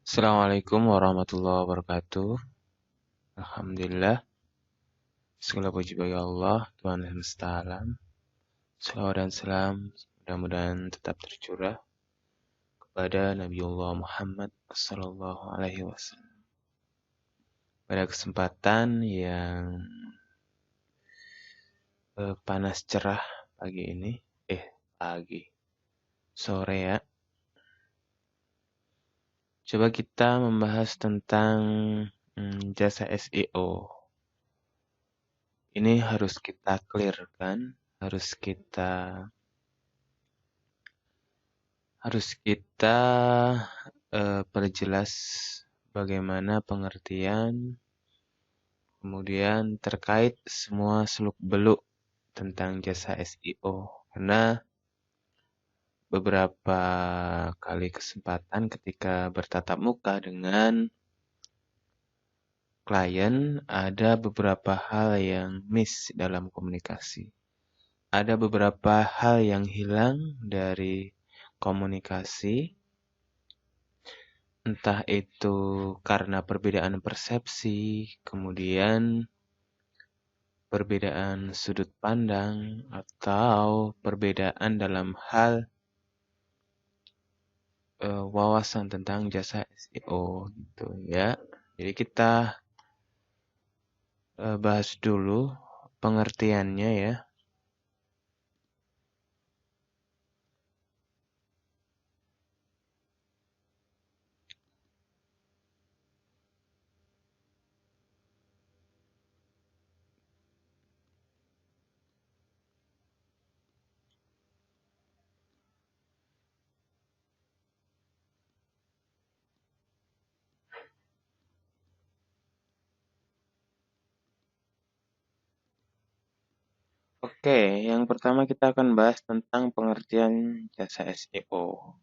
Assalamualaikum warahmatullahi wabarakatuh. Alhamdulillah, segala puji bagi Allah, Tuhan semesta alam. Salawat dan salam mudah-mudahan tetap tercurah kepada Nabiullah Muhammad Sallallahu Alaihi Wasallam. Pada kesempatan yang panas cerah pagi ini, sore ya. Coba kita membahas tentang jasa SEO. Ini harus kita clearkan, harus kita perjelas bagaimana pengertian, kemudian terkait semua seluk-beluk tentang jasa SEO. Karena beberapa kali kesempatan ketika bertatap muka dengan klien, ada beberapa hal yang miss dalam komunikasi. Ada beberapa hal yang hilang dari komunikasi, entah itu karena perbedaan persepsi, kemudian perbedaan sudut pandang, atau perbedaan dalam hal wawasan tentang jasa SEO gitu ya. Jadi kita bahas dulu pengertiannya ya. Oke, yang pertama kita akan bahas tentang pengertian jasa SEO.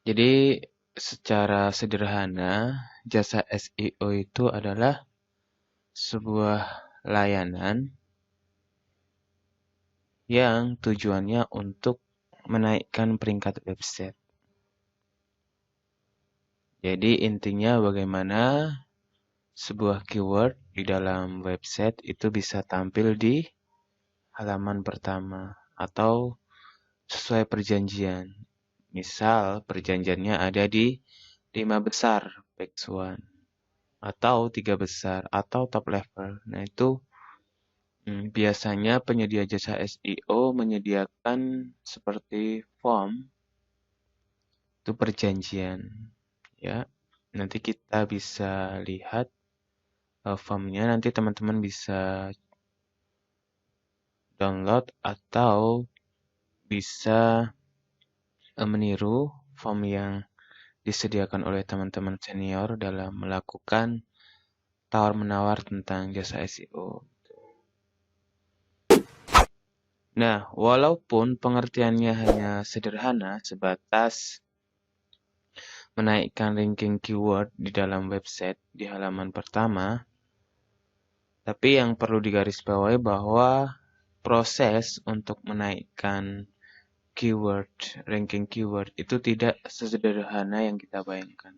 Jadi secara sederhana, jasa SEO itu adalah sebuah layanan yang tujuannya untuk menaikkan peringkat website. Jadi intinya bagaimana sebuah keyword di dalam website itu bisa tampil di halaman pertama atau sesuai perjanjian. Misal perjanjiannya ada di 5 besar page 1 atau 3 besar atau top level. Nah, itu biasanya penyedia jasa SEO menyediakan seperti form itu perjanjian ya. Nanti kita bisa lihat formnya, nanti teman-teman bisa download atau bisa meniru form yang disediakan oleh teman-teman senior dalam melakukan tawar-menawar tentang jasa SEO. Nah, walaupun pengertiannya hanya sederhana sebatas menaikkan ranking keyword di dalam website di halaman pertama, tapi yang perlu digarisbawahi bahwa proses untuk menaikkan keyword, ranking keyword itu tidak sesederhana yang kita bayangkan.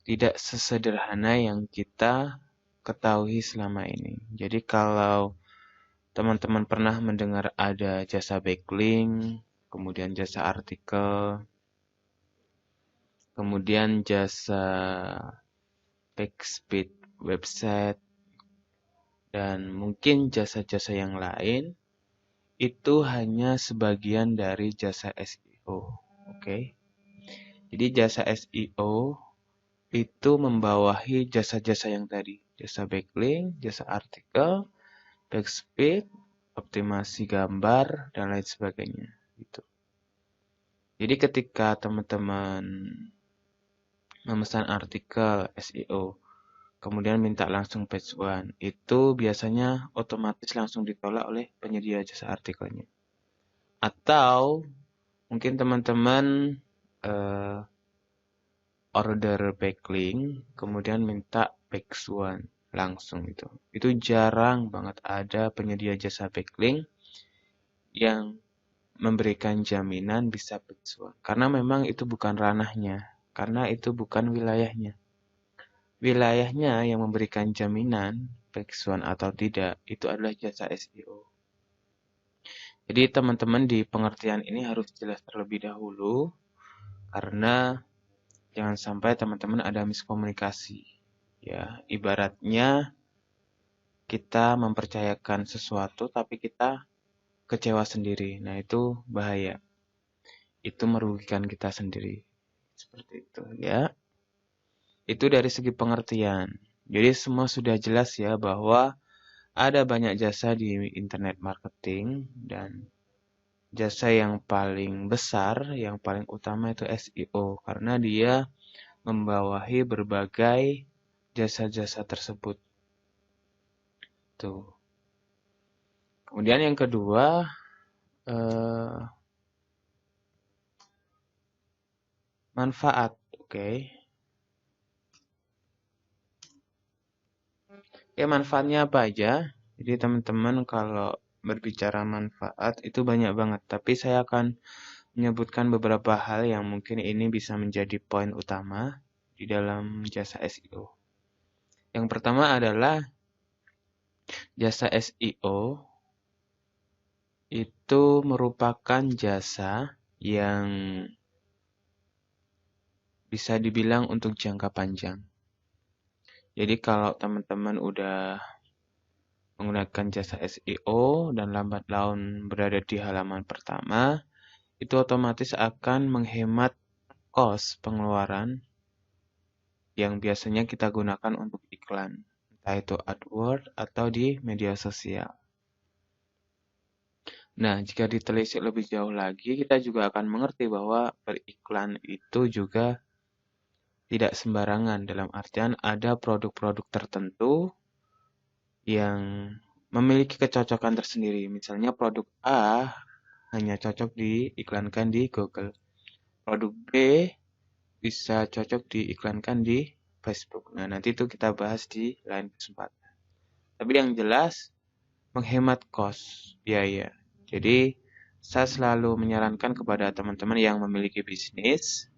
Tidak sesederhana yang kita ketahui selama ini. Jadi kalau teman-teman pernah mendengar ada jasa backlink, kemudian jasa artikel, kemudian jasa page speed website, dan mungkin jasa-jasa yang lain, itu hanya sebagian dari jasa SEO. Oke. Jadi jasa SEO itu membawahi jasa-jasa yang tadi. Jasa backlink, jasa artikel, page speed, optimasi gambar, dan lain sebagainya. Gitu. Jadi ketika teman-teman memesan artikel SEO, kemudian minta langsung page 1, itu biasanya otomatis langsung ditolak oleh penyedia jasa artikelnya. Atau mungkin teman-teman order backlink, kemudian minta page 1 langsung itu. Itu jarang banget ada penyedia jasa backlink yang memberikan jaminan bisa black swan. Karena memang itu bukan ranahnya, karena itu bukan wilayahnya. Wilayahnya yang memberikan jaminan black swan atau tidak itu adalah jasa SEO. Jadi teman-teman di pengertian ini harus jelas terlebih dahulu karena jangan sampai teman-teman ada miskomunikasi. Ya, ibaratnya kita mempercayakan sesuatu tapi kita kecewa sendiri. Nah, itu bahaya. Itu merugikan kita sendiri. Seperti itu, ya. Itu dari segi pengertian. Jadi semua sudah jelas ya bahwa ada banyak jasa di internet marketing dan jasa yang paling besar, yang paling utama itu SEO karena dia membawahi berbagai jasa-jasa tersebut. Tuh. Kemudian yang kedua, manfaat. Oke. Ya, manfaatnya apa aja? Jadi teman-teman kalau berbicara manfaat itu banyak banget, tapi saya akan menyebutkan beberapa hal yang mungkin ini bisa menjadi poin utama di dalam jasa SEO. Yang pertama adalah jasa SEO itu merupakan jasa yang bisa dibilang untuk jangka panjang. Jadi kalau teman-teman udah menggunakan jasa SEO dan lambat laun berada di halaman pertama, itu otomatis akan menghemat kos pengeluaran yang biasanya kita gunakan untuk iklan, entah itu AdWords atau di media sosial. Nah, jika ditelisik lebih jauh lagi, kita juga akan mengerti bahwa beriklan itu juga tidak sembarangan. Dalam artian ada produk-produk tertentu yang memiliki kecocokan tersendiri. Misalnya produk A hanya cocok diiklankan di Google. Produk B bisa cocok diiklankan di Facebook. Nah, nanti itu kita bahas di lain kesempatan. Tapi yang jelas, menghemat kos biaya. Jadi, saya selalu menyarankan kepada teman-teman yang memiliki bisnis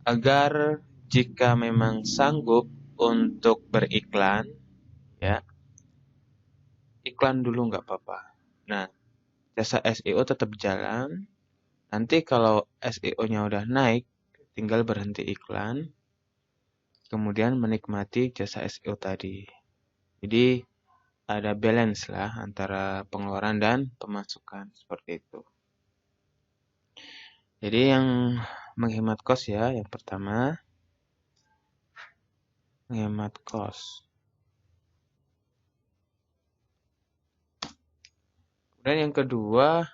agar jika memang sanggup untuk beriklan, ya, iklan dulu nggak apa-apa. Nah, jasa SEO tetap jalan. Nanti kalau SEO-nya udah naik, tinggal berhenti iklan, kemudian menikmati jasa SEO tadi. Jadi, ada balance lah antara pengeluaran dan pemasukan, seperti itu. Jadi yang menghemat kos ya, yang pertama menghemat kos. Kemudian yang kedua,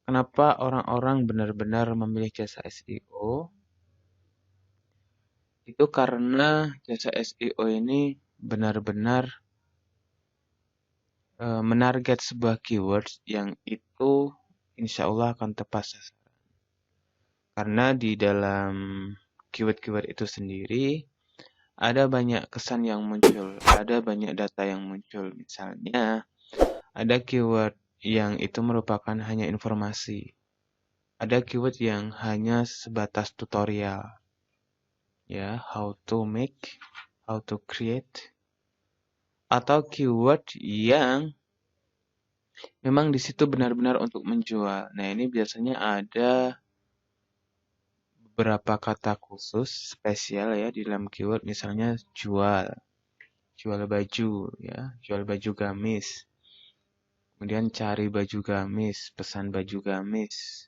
kenapa orang-orang benar-benar memilih jasa SEO? Itu karena jasa SEO ini benar-benar menarget sebuah keywords yang itu insya Allah akan tepat sasaran. Karena di dalam keyword-keyword itu sendiri ada banyak kesan yang muncul, ada banyak data yang muncul. Misalnya, ada keyword yang itu merupakan hanya informasi. Ada keyword yang hanya sebatas tutorial. Ya, how to make, how to create. Atau keyword yang memang di situ benar-benar untuk menjual. Nah, ini biasanya ada beberapa kata khusus spesial ya di dalam keyword, misalnya jual baju ya, jual baju gamis. Kemudian cari baju gamis, pesan baju gamis.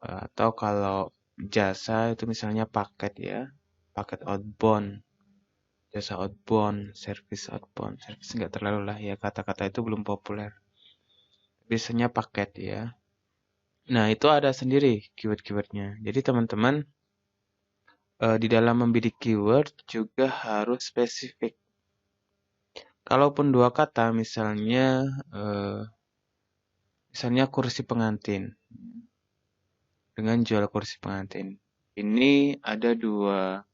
Atau kalau jasa itu misalnya paket ya, paket outbound, jasa outbound, service outbound. Service nggak terlalu lah ya, kata-kata itu belum populer. Biasanya paket ya. Nah, itu ada sendiri keyword-keywordnya. Jadi teman-teman di dalam membidik keyword juga harus spesifik. Kalaupun dua kata, misalnya kursi pengantin, dengan jual kursi pengantin. Ini ada dua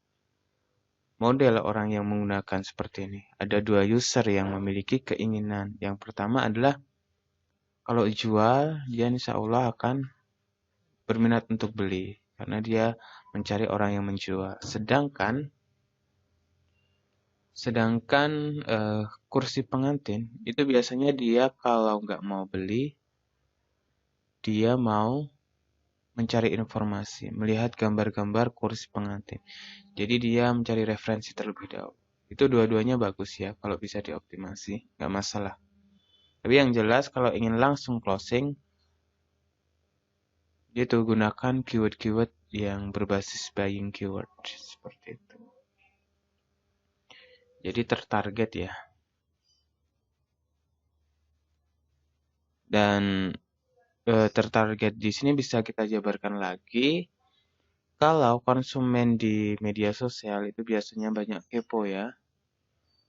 model orang yang menggunakan seperti ini. Ada dua user yang memiliki keinginan. Yang pertama adalah kalau jual, dia insya Allah akan berminat untuk beli. Karena dia mencari orang yang menjual. Sedangkan kursi pengantin, itu biasanya dia kalau nggak mau beli, dia mau mencari informasi, melihat gambar-gambar kursi pengantin. Jadi dia mencari referensi terlebih dahulu. Itu dua-duanya bagus ya, kalau bisa dioptimasi, nggak masalah. Tapi yang jelas kalau ingin langsung closing, itu gunakan keyword-keyword yang berbasis buying keyword, seperti itu. Jadi tertarget ya. Dan tertarget di sini bisa kita jabarkan lagi. Kalau konsumen di media sosial itu biasanya banyak kepo ya,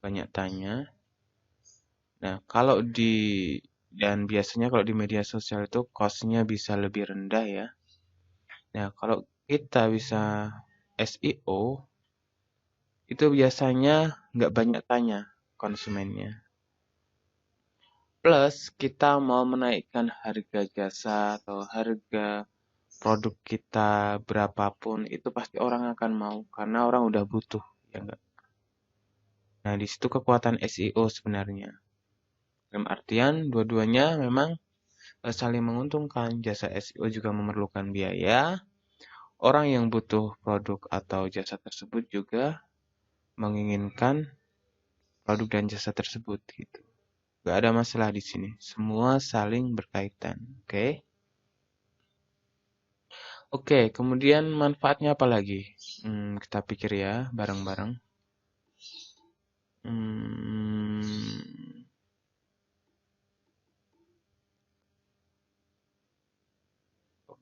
banyak tanya. Nah, dan biasanya kalau di media sosial itu cost-nya bisa lebih rendah ya. Nah, kalau kita bisa SEO, itu biasanya nggak banyak tanya konsumennya. Plus, kita mau menaikkan harga jasa atau harga produk kita berapapun, itu pasti orang akan mau karena orang udah butuh, ya enggak? Nah, di situ kekuatan SEO sebenarnya. Dalam artian, dua-duanya memang saling menguntungkan. Jasa SEO juga memerlukan biaya. Orang yang butuh produk atau jasa tersebut juga menginginkan produk dan jasa tersebut gitu. Gak ada masalah di sini. Semua saling berkaitan. Oke. Oke, kemudian manfaatnya apa lagi? Kita pikir ya bareng-bareng. Hmm,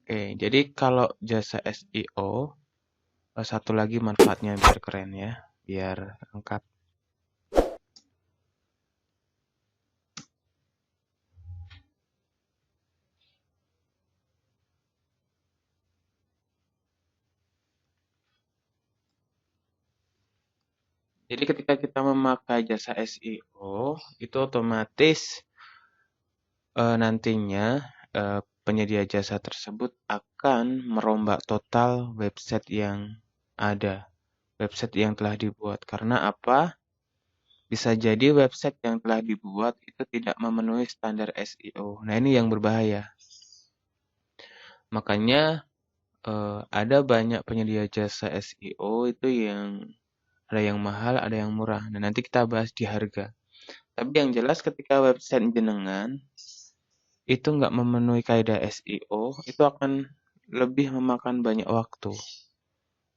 Oke, jadi kalau jasa SEO, satu lagi manfaatnya biar keren ya, biar lengkap. Jadi ketika kita memakai jasa SEO, itu otomatis nantinya penyedia jasa tersebut akan merombak total website yang ada, website yang telah dibuat. Karena apa? Bisa jadi website yang telah dibuat itu tidak memenuhi standar SEO. Nah, ini yang berbahaya. Makanya ada banyak penyedia jasa SEO itu yang ada yang mahal, ada yang murah. Nah, nanti kita bahas di harga. Tapi yang jelas ketika website jenengan itu nggak memenuhi kaidah SEO, itu akan lebih memakan banyak waktu.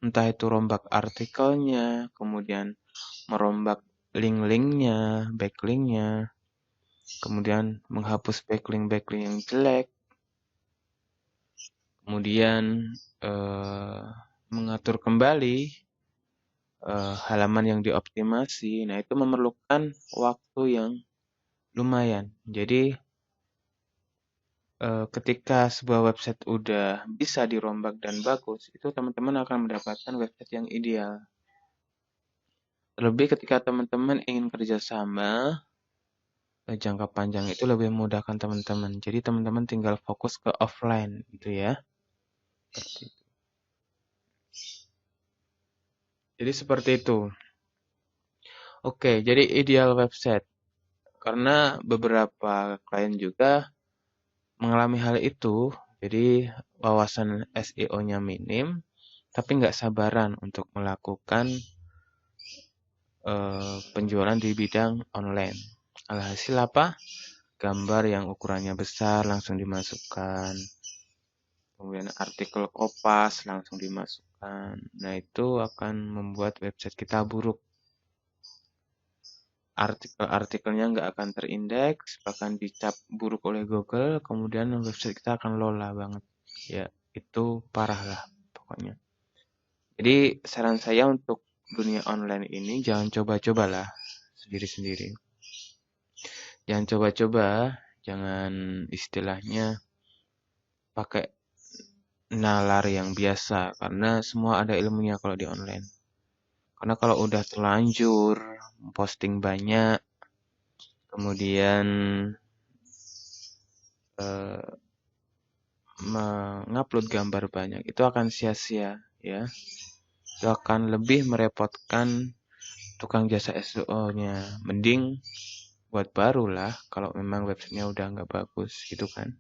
Entah itu rombak artikelnya, kemudian merombak link-linknya, backlinknya, kemudian menghapus backlink-backlink yang jelek, kemudian mengatur kembali halaman yang dioptimasi. Nah, itu memerlukan waktu yang lumayan. Jadi ketika sebuah website udah bisa dirombak dan bagus, itu teman-teman akan mendapatkan website yang ideal. Terlebih ketika teman-teman ingin kerjasama, jangka panjang itu lebih memudahkan teman-teman. Jadi teman-teman tinggal fokus ke offline gitu ya. Jadi seperti itu. Oke, jadi ideal website. Karena beberapa klien juga mengalami hal itu, jadi wawasan SEO-nya minim, tapi nggak sabaran untuk melakukan penjualan di bidang online. Alhasil apa? Gambar yang ukurannya besar langsung dimasukkan, kemudian artikel kopas langsung dimasukkan. Nah, itu akan membuat website kita buruk. Artikel-artikelnya nggak akan terindeks, bahkan dicap buruk oleh Google, kemudian website kita akan lola banget. Ya, itu parah lah pokoknya. Jadi saran saya untuk dunia online ini jangan coba-cobalah sendiri-sendiri. Jangan coba-coba, jangan istilahnya pakai nalar yang biasa, karena semua ada ilmunya kalau di online. Karena kalau udah terlanjur posting banyak, kemudian mengupload gambar banyak, itu akan sia-sia ya. Itu akan lebih merepotkan tukang jasa SEO-nya. Mending buat baru lah kalau memang websitenya udah nggak bagus gitu kan.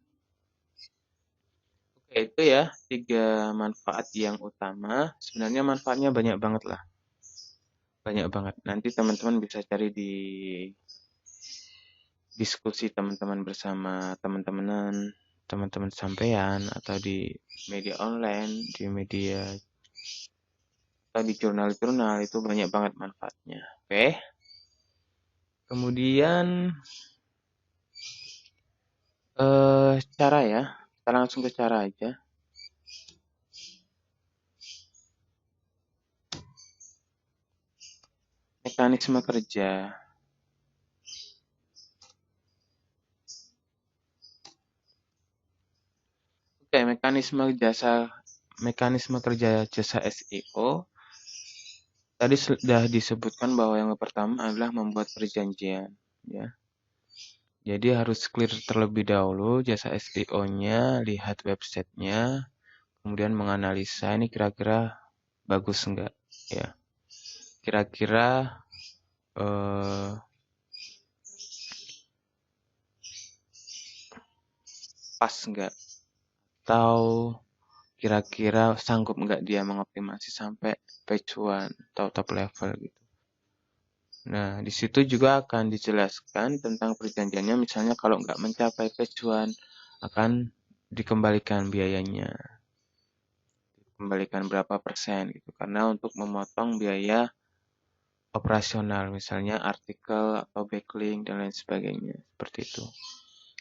Oke, itu ya 3 manfaat yang utama. Sebenarnya manfaatnya banyak banget lah. Banyak banget. Nanti teman-teman bisa cari di diskusi teman-teman bersama teman-teman sampean atau di media online, di media atau di jurnal-jurnal, itu banyak banget manfaatnya. Oke. Kemudian cara ya. Kita langsung ke cara aja. Mekanisme kerja. Oke, mekanisme kerja jasa SEO. Tadi sudah disebutkan bahwa yang pertama adalah membuat perjanjian, ya. Jadi harus clear terlebih dahulu jasa SEO-nya, lihat websitenya, kemudian menganalisa ini kira-kira bagus enggak, ya. Kira-kira pas enggak, atau kira-kira sanggup enggak dia mengoptimasi sampai page 1 atau top level gitu. Nah, di situ juga akan dijelaskan tentang perjanjiannya. Misalnya kalau nggak mencapai page 1 akan dikembalikan biayanya. Dikembalikan berapa persen gitu. Karena untuk memotong biaya operasional, misalnya artikel atau backlink dan lain sebagainya. Seperti itu.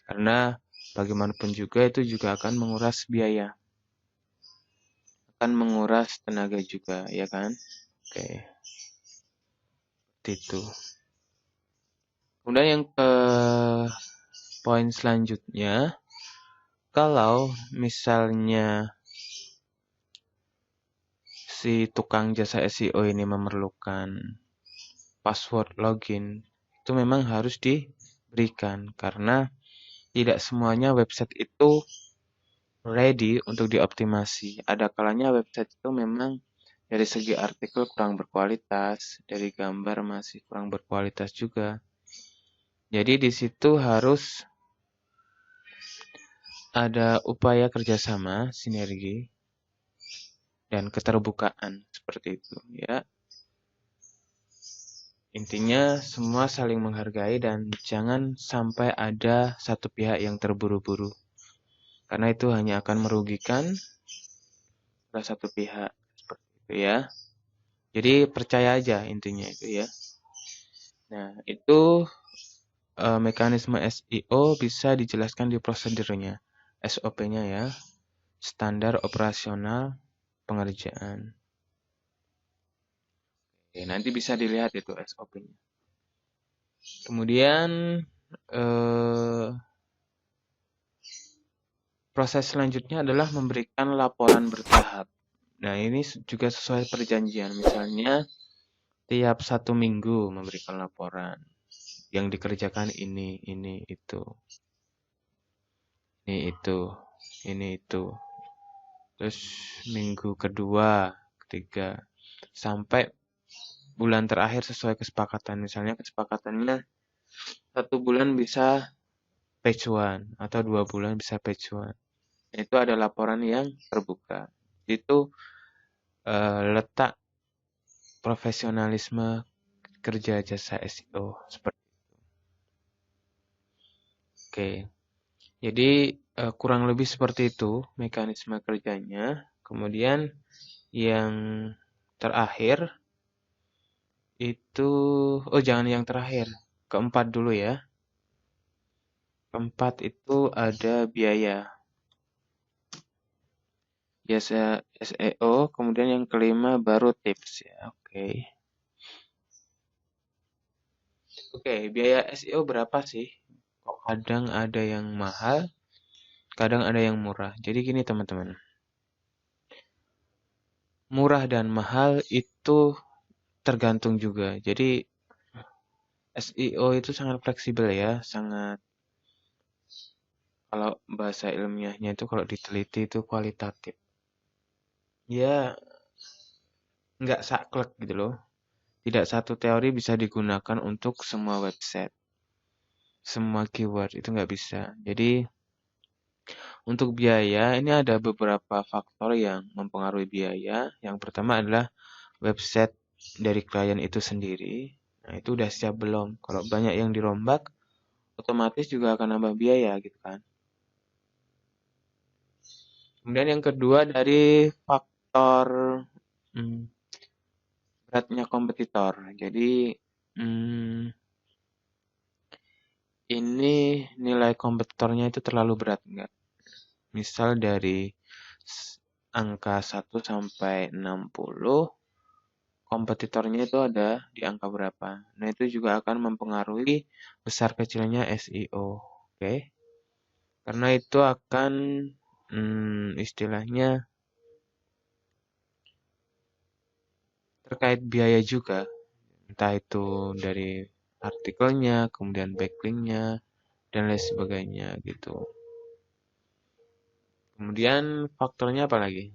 Karena bagaimanapun juga itu juga akan menguras biaya. Akan menguras tenaga juga, ya kan? Oke. Seperti itu. Kemudian yang ke poin selanjutnya, kalau misalnya si tukang jasa SEO ini memerlukan password login, itu memang harus diberikan karena tidak semuanya website itu ready untuk dioptimasi. Ada kalanya website itu memang dari segi artikel kurang berkualitas, dari gambar masih kurang berkualitas juga. Jadi di situ harus ada upaya kerjasama, sinergi, dan keterbukaan seperti itu ya. Intinya semua saling menghargai dan jangan sampai ada satu pihak yang terburu-buru. Karena itu hanya akan merugikan salah satu pihak seperti itu ya. Jadi percaya aja intinya itu ya. Nah, itu mekanisme SEO bisa dijelaskan di prosedurnya. SOP-nya ya. Standar operasional pengerjaan. Oke, nanti bisa dilihat itu SOP-nya. Kemudian proses selanjutnya adalah memberikan laporan bertahap. Nah, ini juga sesuai perjanjian. Misalnya, tiap 1 minggu memberikan laporan. Yang dikerjakan ini, itu. Ini, itu. Terus minggu kedua, ketiga. Sampai bulan terakhir sesuai kesepakatan. Misalnya kesepakatannya 1 bulan bisa page 1 atau 2 bulan bisa page 1. Itu ada laporan yang terbuka. Itu letak profesionalisme kerja jasa SEO seperti itu. Oke. Jadi kurang lebih seperti itu mekanisme kerjanya. Kemudian yang terakhir itu jangan yang terakhir. Keempat dulu ya. Keempat itu ada biaya. Jasa SEO, kemudian yang kelima baru tips ya. Oke. Oke, biaya SEO berapa sih? Kok kadang ada yang mahal, kadang ada yang murah. Jadi gini teman-teman. Murah dan mahal itu tergantung juga. Jadi SEO itu sangat fleksibel ya, sangat, kalau bahasa ilmiahnya itu kalau diteliti itu kualitatif. Ya, nggak saklek gitu loh. Tidak satu teori bisa digunakan untuk semua website, semua keyword itu nggak bisa. Jadi untuk biaya ini ada beberapa faktor yang mempengaruhi biaya. Yang pertama adalah website dari klien itu sendiri. Nah, itu udah siap belum? Kalau banyak yang dirombak, otomatis juga akan nambah biaya gitu kan. Kemudian yang kedua dari faktor hmm, beratnya kompetitor. Jadi hmm, ini nilai kompetitornya itu terlalu berat enggak? Misal dari angka 1 sampai 60, kompetitornya itu ada di angka berapa. Nah, itu juga akan mempengaruhi besar kecilnya SEO. Oke. Karena itu akan istilahnya terkait biaya juga. Entah itu dari artikelnya, kemudian backlinknya, dan lain sebagainya gitu. Kemudian faktornya apa lagi?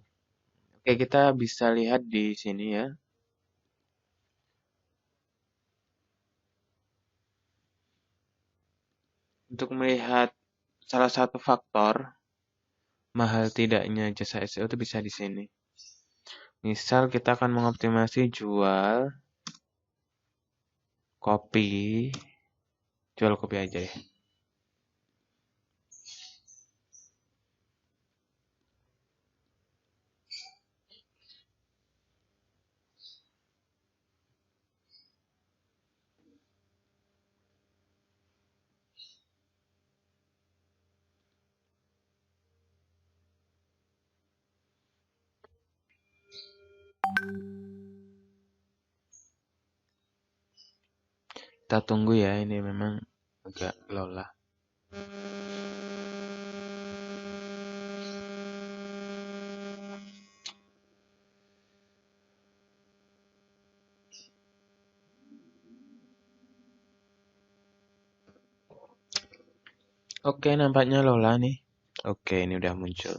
Oke, kita bisa lihat di sini ya. Untuk melihat salah satu faktor mahal tidaknya jasa SEO itu bisa di sini. Misal kita akan mengoptimasi jual kopi, jual kopi aja ya. Kita tunggu ya, ini memang agak lelah. Oke, nampaknya Lola nih. Oke, ini udah muncul.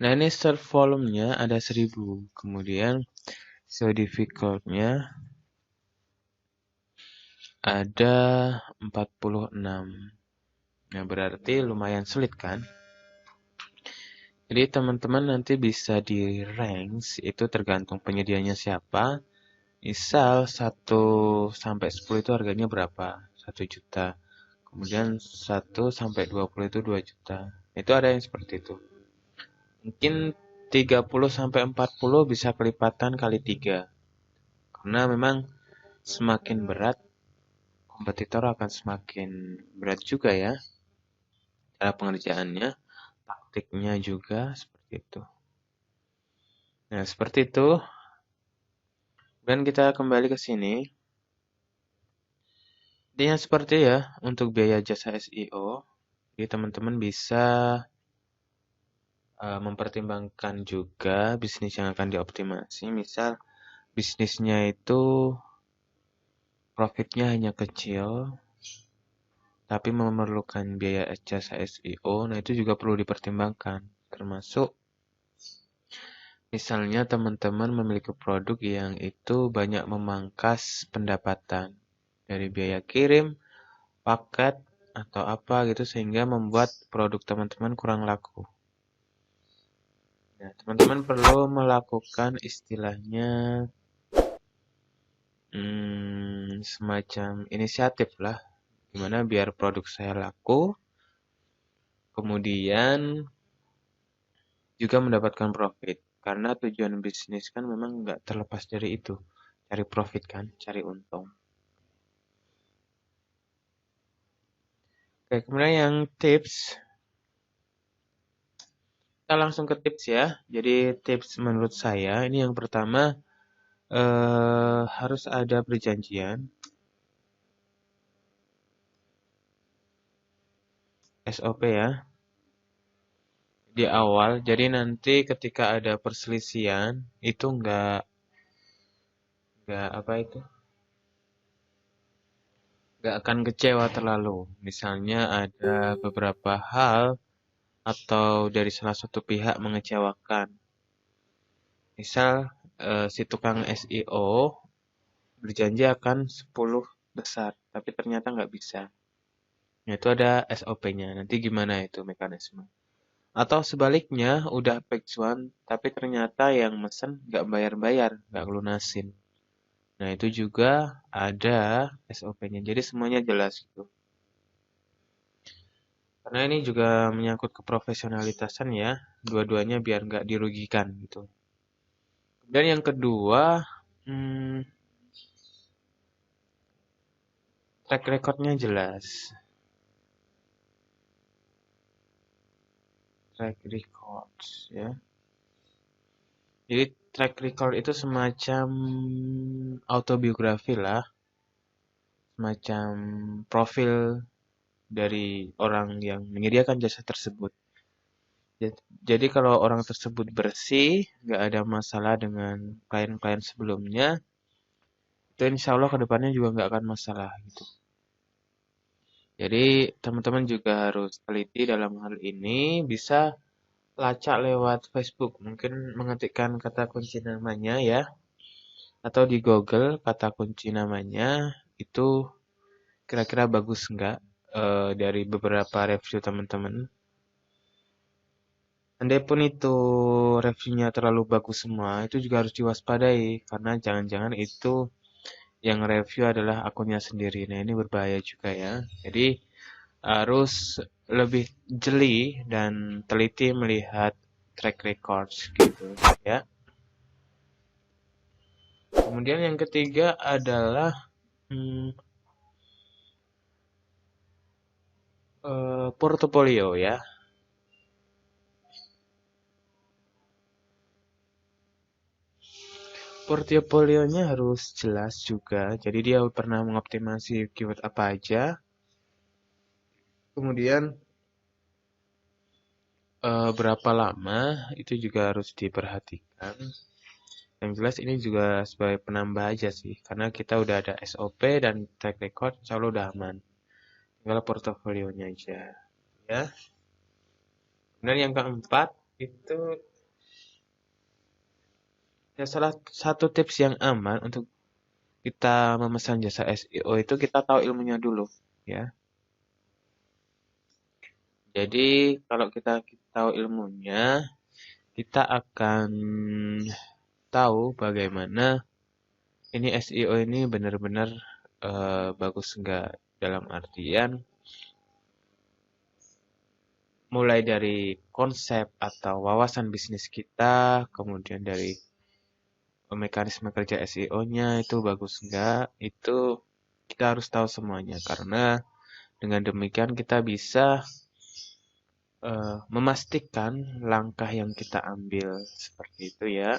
Nah, ini search volume-nya ada 1000. Kemudian show difficult-nya ada 46. Nah, berarti lumayan sulit kan? Jadi teman-teman nanti bisa di ranks, itu tergantung penyedianya siapa. Misal 1 sampai 10 itu harganya berapa? 1 juta. Kemudian 1 sampai 20 itu 2 juta. Itu ada yang seperti itu. Mungkin 30 sampai 40 bisa kelipatan kali 3. Karena memang semakin berat, kompetitor akan semakin berat juga ya. Cara pengerjaannya, taktiknya juga seperti itu. Nah, seperti itu. Dan kita kembali ke sini. Intinya seperti ya, untuk biaya jasa SEO, jadi teman-teman bisa mempertimbangkan juga bisnis yang akan dioptimasi. Misal bisnisnya itu profitnya hanya kecil, tapi memerlukan biaya jasa SEO, nah itu juga perlu dipertimbangkan. Termasuk misalnya teman-teman memiliki produk yang itu banyak memangkas pendapatan dari biaya kirim, paket, atau apa gitu sehingga membuat produk teman-teman kurang laku. Nah, teman-teman perlu melakukan istilahnya semacam inisiatif lah, gimana biar produk saya laku, kemudian juga mendapatkan profit. Karena tujuan bisnis kan memang nggak terlepas dari itu, cari profit kan, cari untung. Oke, kemudian yang tips, kita langsung ke tips ya. Jadi tips menurut saya ini yang pertama harus ada perjanjian SOP ya di awal. Jadi nanti ketika ada perselisihan itu nggak apa itu, nggak akan kecewa terlalu. Misalnya ada beberapa hal atau dari salah satu pihak mengecewakan. Misal si tukang SEO berjanji akan 10 besar, tapi ternyata nggak bisa. Nah, itu ada SOP-nya. Nanti gimana itu mekanisme? Atau sebaliknya, udah one, tapi ternyata yang mesen nggak bayar-bayar, nggak lunasin. Nah, itu juga ada SOP-nya. Jadi semuanya jelas gitu. Karena ini juga menyangkut keprofesionalitasan ya, dua-duanya biar nggak dirugikan gitu. Dan yang kedua, hmm, track recordnya jelas. Track records ya. Jadi track record itu semacam autobiografi lah, semacam profil dari orang yang menyediakan jasa tersebut. Jadi kalau orang tersebut bersih, nggak ada masalah dengan klien-klien sebelumnya, itu insya Allah kedepannya juga nggak akan masalah gitu. Jadi teman-teman juga harus teliti dalam hal ini, bisa lacak lewat Facebook, mungkin mengetikkan kata kunci namanya ya, atau di Google kata kunci namanya, itu kira-kira bagus nggak dari beberapa review teman-teman. Andai pun itu reviewnya terlalu bagus semua, itu juga harus diwaspadai karena jangan-jangan itu yang review adalah akunnya sendiri. Nah, ini berbahaya juga ya. Jadi harus lebih jeli dan teliti melihat track records gitu ya. Kemudian yang ketiga adalah portofolio ya. Portofolionya harus jelas juga. Jadi dia pernah mengoptimasi keyword apa aja. Kemudian berapa lama itu juga harus diperhatikan. Yang jelas ini juga sebagai penambah aja sih, karena kita udah ada SOP dan track record, insya Allah udah aman. Tinggal portofolionya aja, ya. Dan yang keempat itu ya salah satu tips yang aman untuk kita memesan jasa SEO itu kita tahu ilmunya dulu, ya. Jadi kalau kita tahu ilmunya, kita akan tahu bagaimana ini SEO ini benar-benar bagus enggak, dalam artian mulai dari konsep atau wawasan bisnis kita, kemudian dari mekanisme kerja SEO-nya itu bagus enggak, itu kita harus tahu semuanya karena dengan demikian kita bisa memastikan langkah yang kita ambil seperti itu ya.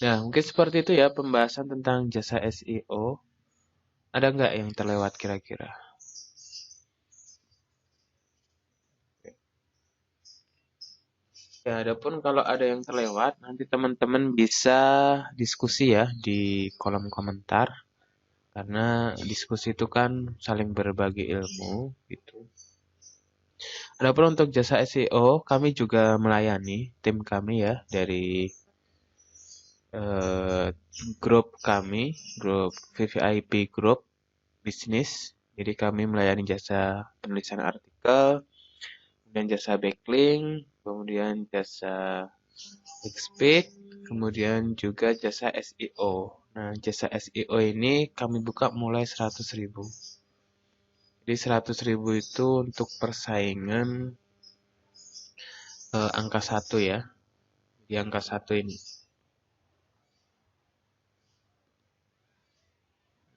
Nah, mungkin seperti itu ya pembahasan tentang jasa SEO. Ada nggak yang terlewat kira-kira? Ya, adapun kalau ada yang terlewat, nanti teman-teman bisa diskusi ya di kolom komentar. Karena diskusi itu kan saling berbagi ilmu gitu. Adapun untuk jasa SEO, kami juga melayani tim kami ya dari eh, grup kami, grup VVIP Group Bisnis. Jadi kami melayani jasa penulisan artikel, kemudian jasa backlink, kemudian jasa Speed, kemudian juga jasa SEO. Nah, jasa SEO ini kami buka mulai 100.000. Jadi 100.000 itu untuk persaingan angka 1 ya. Di angka 1 ini.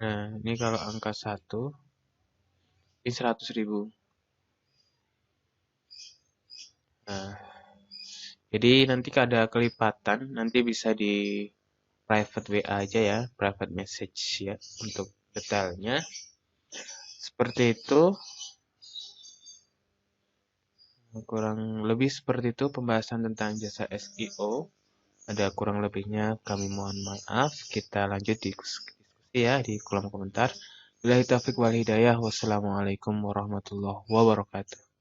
Nah, ini kalau angka 1, ini 100.000. Nah, jadi nanti ada kelipatan, nanti bisa di private WA aja ya, private message ya, untuk detailnya. Seperti itu, kurang lebih seperti itu pembahasan tentang jasa SEO. Ada kurang lebihnya kami mohon maaf. Kita lanjut diskusi ya di kolom komentar. Billahi taufiq wal hidayah. Wassalamualaikum warahmatullahi wabarakatuh.